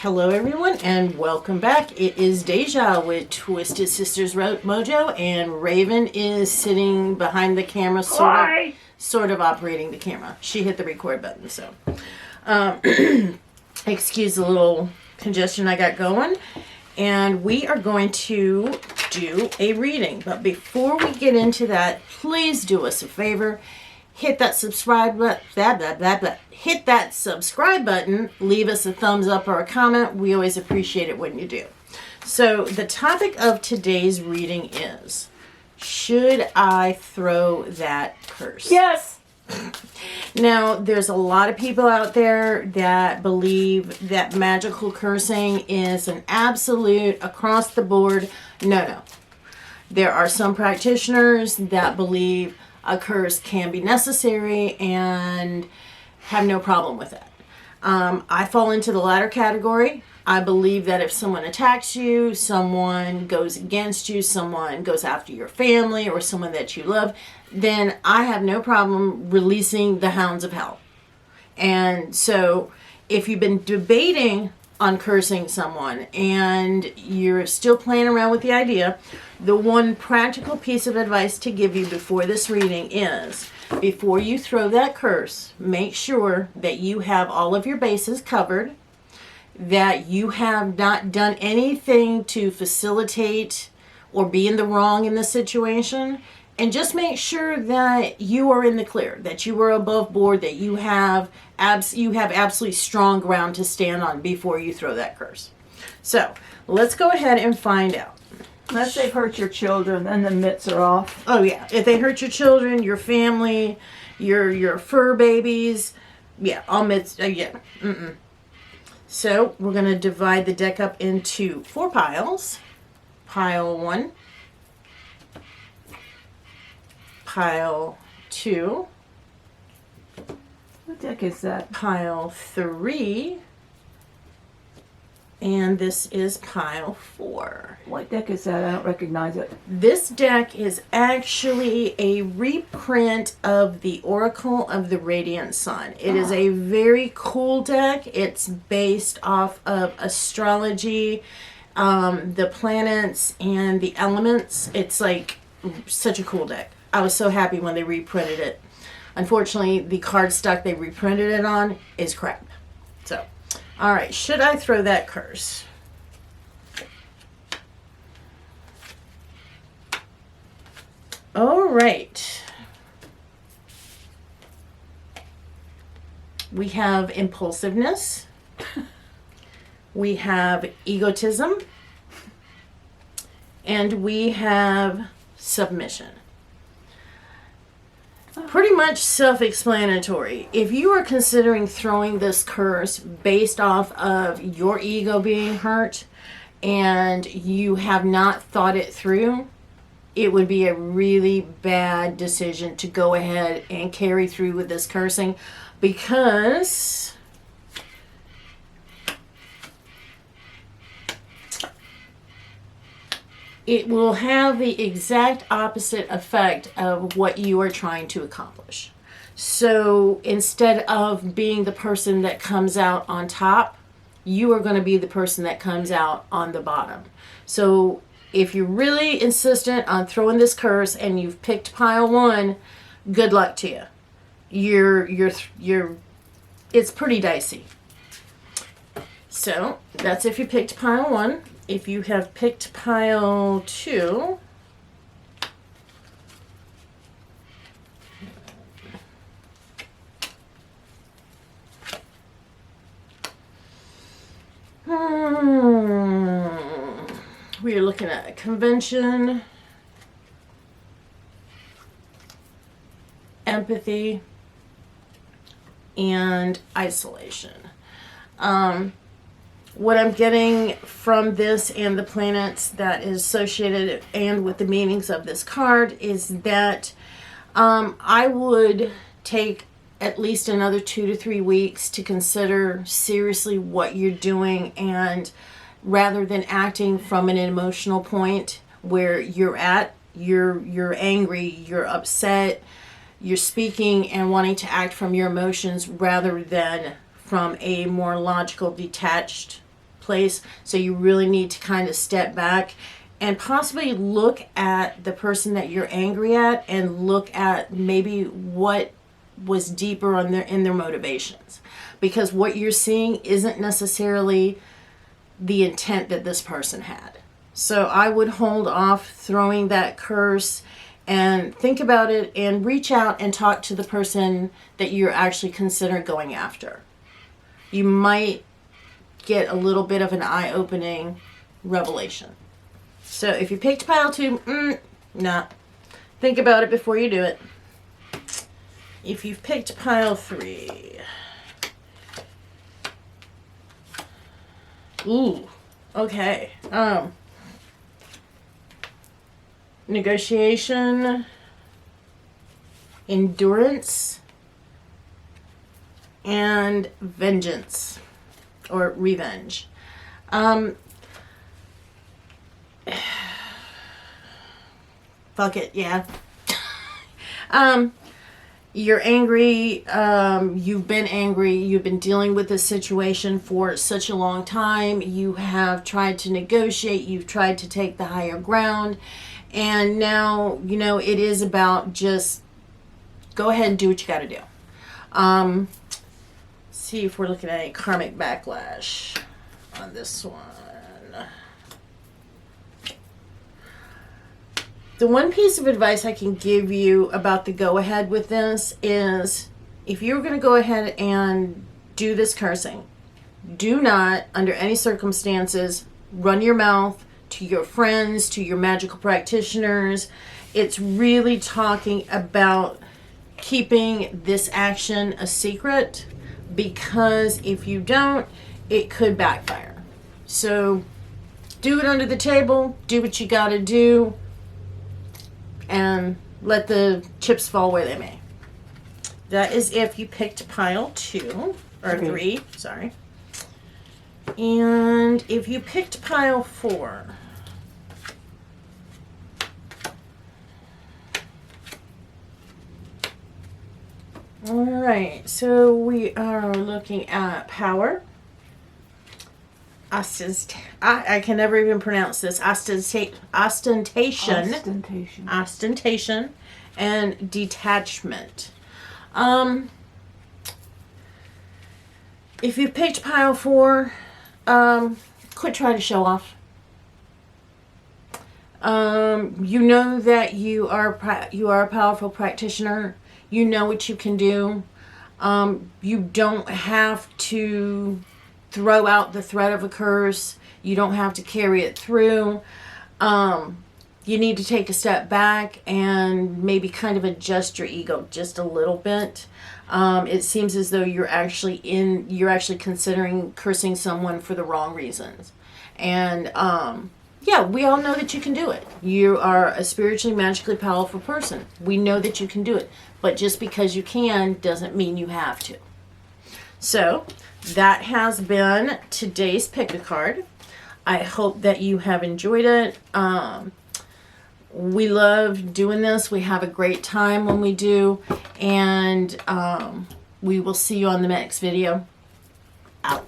Hello everyone and welcome back. It is Deja with Twisted Sisters Mojo, and Raven is sitting behind the camera, sort of operating the camera. She hit the record button, so excuse the little congestion I got going. And we are going to do a reading. But before we get into that, please do us a favor. Hit that subscribe button, hit that subscribe button, leave us a thumbs up or a comment. We always appreciate it when you do. So the topic of today's reading is, should I throw that curse? Yes! Now, there's a lot of people out there that believe that magical cursing is an absolute across the board no. There are some practitioners that believe a curse can be necessary and have no problem with it. I fall into the latter category. I believe that if someone attacks you, someone goes against you, someone goes after your family or someone that you love, then I have no problem releasing the hounds of hell. And so if you've been debating on cursing someone and you're still playing around with the idea, the one practical piece of advice to give you before this reading is, before you throw that curse, make sure that you have all of your bases covered, that you have not done anything to facilitate or be in the wrong in the situation, and just make sure that you are in the clear, that you are above board, that you have absolutely strong ground to stand on before you throw that curse. So let's go ahead and find out. Unless they've hurt your children, then the mitts are off. Oh yeah, if they hurt your children, your family, your fur babies, yeah, all mitts. Yeah. So we're gonna divide the deck up into 4 piles. Pile 1. Pile 2. What deck is that? Pile 3. And this is pile 4. What deck is that? I don't recognize it. This deck is actually a reprint of the Oracle of the Radiant Sun. It is a very cool deck. It's based off of astrology, the planets, and the elements. It's like such a cool deck. I was so happy when they reprinted it. Unfortunately, the cardstock they reprinted it on is crap. So, all right, should I throw that curse? All right. We have impulsiveness. We have egotism. And we have submission. Pretty much self-explanatory. If you are considering throwing this curse based off of your ego being hurt and you have not thought it through, it would be a really bad decision to go ahead and carry through with this cursing, because it will have the exact opposite effect of what you are trying to accomplish. So instead of being the person that comes out on top, you are going to be the person that comes out on the bottom. So if you're really insistent on throwing this curse and you've picked pile 1, good luck to you. It's pretty dicey. So that's if you picked pile 1. If you have picked pile 2, we are looking at a convention, empathy, and isolation. What I'm getting from this and the planets that is associated and with the meanings of this card is that I would take at least another 2 to 3 weeks to consider seriously what you're doing, and rather than acting from an emotional point where you're angry, you're upset, you're speaking and wanting to act from your emotions rather than from a more logical, detached place. So you really need to kind of step back and possibly look at the person that you're angry at and look at maybe what was deeper on in their motivations. Because what you're seeing isn't necessarily the intent that this person had. So I would hold off throwing that curse and think about it and reach out and talk to the person that you're actually considering going after. You might get a little bit of an eye-opening revelation. So if you picked pile 2, nah. Think about it before you do it. If you've picked pile 3. Ooh, okay. Negotiation, endurance, and vengeance or revenge. Fuck it, yeah. You're angry, you've been angry, you've been dealing with this situation for such a long time, you have tried to negotiate, you've tried to take the higher ground, and now, you know, it is about just go ahead and do what you gotta do. See if we're looking at any karmic backlash on this one. The one piece of advice I can give you about the go ahead with this is if you're going to go ahead and do this cursing, do not, under any circumstances, run your mouth to your friends, to your magical practitioners. It's really talking about keeping this action a secret, because if you don't, it could backfire. So do it under the table, do what you got to do, and let the chips fall where they may. That is if you picked pile 2, or 3, sorry. And if you picked pile 4, all right, so we are looking at power, I can never even pronounce this, ostentation, and detachment. If you picked pile 4, quit trying to show off. You know that you are a powerful practitioner. You know what you can do. You don't have to throw out the threat of a curse. You don't have to carry it through. You need to take a step back and maybe kind of adjust your ego just a little bit. It seems as though you're actually considering cursing someone for the wrong reasons. And yeah, we all know that you can do it. You are a spiritually, magically powerful person. We know that you can do it. But just because you can doesn't mean you have to. So that has been today's pick a card. I hope that you have enjoyed it. We love doing this. We have a great time when we do. And we will see you on the next video. Out.